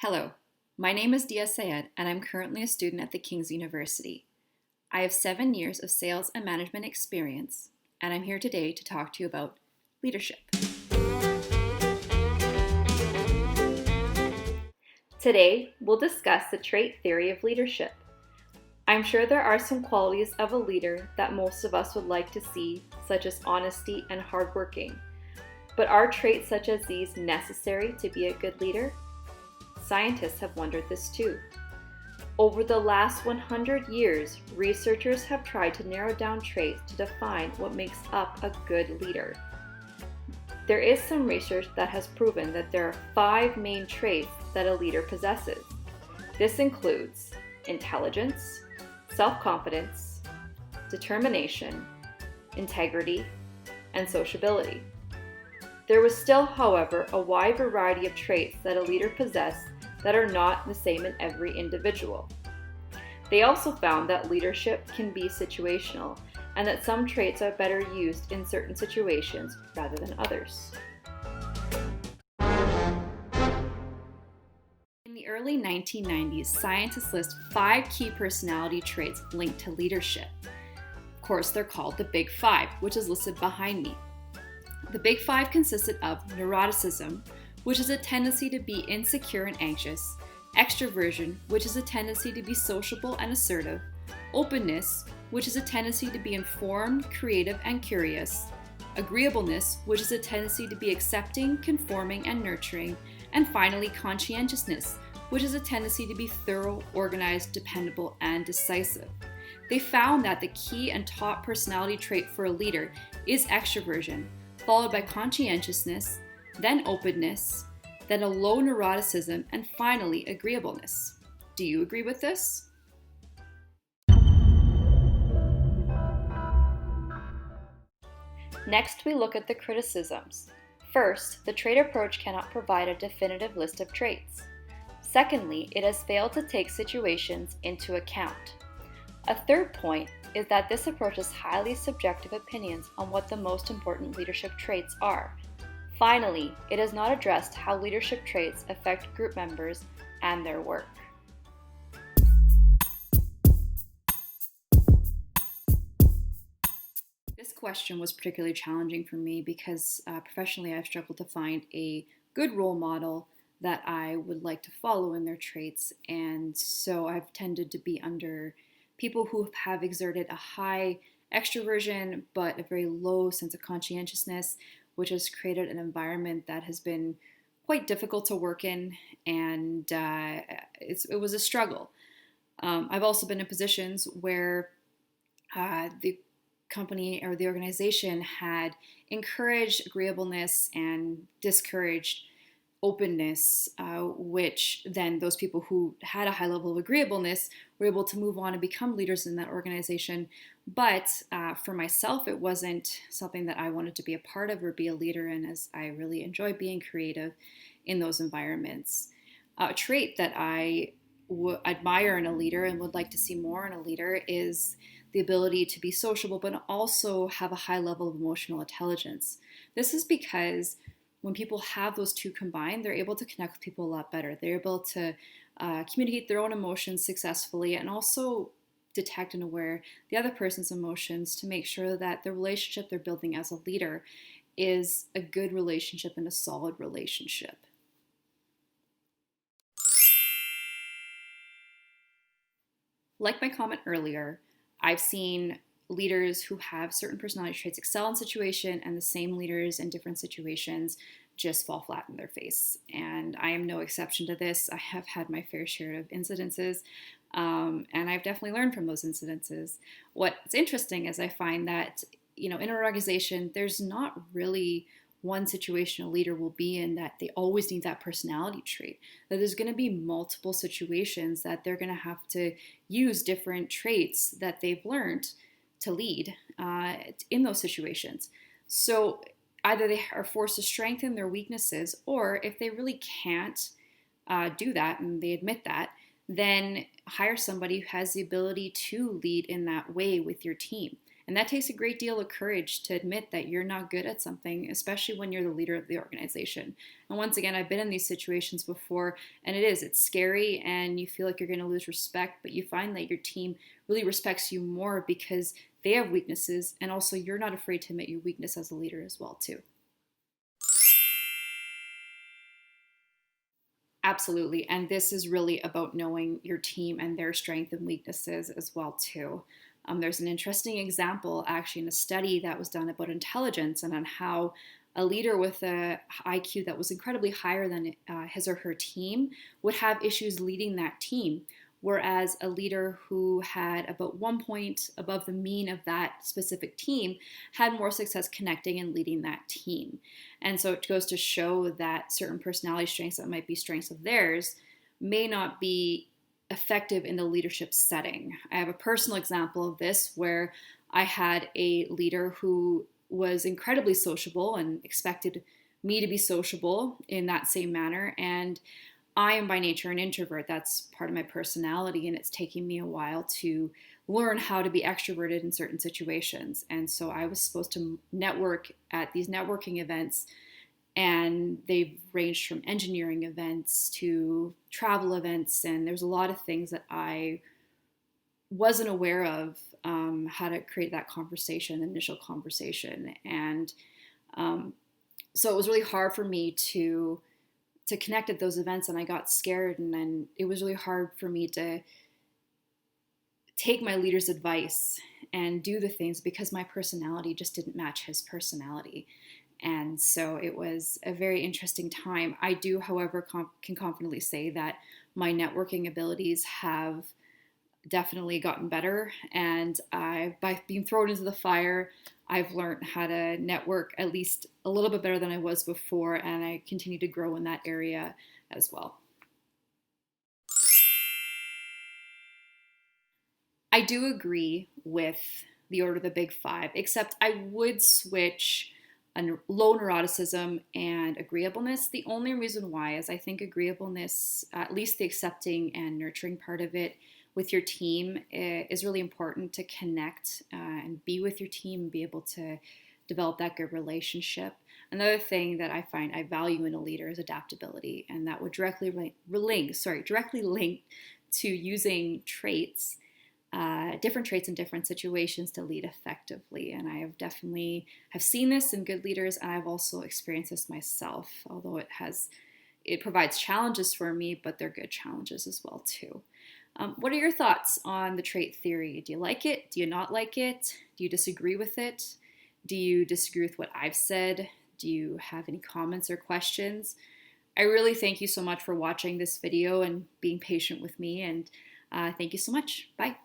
Hello, my name is Dia Sayed, and I'm currently a student at the King's University. I have 7 years of sales and management experience, and I'm here today to talk to you about leadership. Today, we'll discuss the trait theory of leadership. I'm sure there are some qualities of a leader that most of us would like to see, such as honesty and hardworking. But are traits such as these necessary to be a good leader? Scientists have wondered this too. Over the last 100 years, researchers have tried to narrow down traits to define what makes up a good leader. There is some research that has proven that there are 5 main traits that a leader possesses. This includes intelligence, self-confidence, determination, integrity, and sociability. There was still, however, a wide variety of traits that a leader possessed that are not the same in every individual. They also found that leadership can be situational and that some traits are better used in certain situations rather than others. In the early 1990s, scientists list 5 key personality traits linked to leadership. Of course, they're called the Big Five, which is listed behind me. The Big Five consisted of neuroticism, which is a tendency to be insecure and anxious, extroversion, which is a tendency to be sociable and assertive, openness, which is a tendency to be informed, creative, and curious, agreeableness, which is a tendency to be accepting, conforming, and nurturing, and finally, conscientiousness, which is a tendency to be thorough, organized, dependable, and decisive. They found that the key and top personality trait for a leader is extroversion, followed by conscientiousness, then openness, then a low neuroticism, and finally agreeableness. Do you agree with this? Next, we look at the criticisms. First, the trait approach cannot provide a definitive list of traits. Secondly, it has failed to take situations into account. A third point is that this approach has highly subjective opinions on what the most important leadership traits are. Finally, it has not addressed how leadership traits affect group members and their work. This question was particularly challenging for me because professionally I've struggled to find a good role model that I would like to follow in their traits, and so I've tended to be under people who have exerted a high extroversion but a very low sense of conscientiousness, which has created an environment that has been quite difficult to work in, and it was a struggle. I've also been in positions where the company or the organization had encouraged agreeableness and discouraged openness, which then those people who had a high level of agreeableness were able to move on and become leaders in that organization. But for myself, it wasn't something that I wanted to be a part of or be a leader in, as I really enjoy being creative in those environments. A trait that I admire in a leader and would like to see more in a leader is the ability to be sociable, but also have a high level of emotional intelligence. This is because when people have those two combined, they're able to connect with people a lot better. They're able to communicate their own emotions successfully and also detect and aware the other person's emotions to make sure that the relationship they're building as a leader is a good relationship and a solid relationship. Like my comment earlier, I've seen leaders who have certain personality traits excel in situation, and the same leaders in different situations just fall flat in their face. And I am no exception to this. I have had my fair share of incidences, and I've definitely learned from those incidences. What's interesting is I find that, in an organization, there's not really one situation a leader will be in that they always need that personality trait. That there's going to be multiple situations that they're going to have to use different traits that they've learned to lead in those situations. So either they are forced to strengthen their weaknesses, or if they really can't do that and they admit that, then hire somebody who has the ability to lead in that way with your team. And that takes a great deal of courage to admit that you're not good at something, especially when you're the leader of the organization. And once again, I've been in these situations before, and it's scary, and you feel like you're going to lose respect, but you find that your team really respects you more because they have weaknesses, and also you're not afraid to admit your weakness as a leader as well, too. Absolutely. And this is really about knowing your team and their strengths and weaknesses as well, too. There's an interesting example actually in a study that was done about intelligence and on how a leader with a IQ that was incredibly higher than his or her team would have issues leading that team, whereas a leader who had about 1 point above the mean of that specific team had more success connecting and leading that team. And so it goes to show that certain personality strengths that might be strengths of theirs may not be effective in the leadership setting. I have a personal example of this where I had a leader who was incredibly sociable and expected me to be sociable in that same manner. And I am by nature an introvert. That's part of my personality, and it's taking me a while to learn how to be extroverted in certain situations. And so I was supposed to network at these networking events, and they've ranged from engineering events to travel events, and there's a lot of things that I wasn't aware of, how to create that conversation, initial conversation. And so it was really hard for me to connect at those events, and I got scared, and then it was really hard for me to take my leader's advice and do the things because my personality just didn't match his personality. And so it was a very interesting time. I do, however, can confidently say that my networking abilities have definitely gotten better, and by being thrown into the fire, I've learned how to network at least a little bit better than I was before, and I continue to grow in that area as well. I do agree with the Order of the Big Five, except I would switch low neuroticism and agreeableness. The only reason why is I think agreeableness, at least the accepting and nurturing part of it with your team, is really important to connect and be with your team and be able to develop that good relationship. Another thing that I find I value in a leader is adaptability, and that would directly link to using traits, different traits in different situations to lead effectively. And I have definitely have seen this in good leaders, and I've also experienced this myself, although it provides challenges for me, but they're good challenges as well too. What are your thoughts on the trait theory? Do you like it? Do you not like it? Do you disagree with it? Do you disagree with what I've said? Do you have any comments or questions? I really thank you so much for watching this video and being patient with me, and thank you so much. Bye.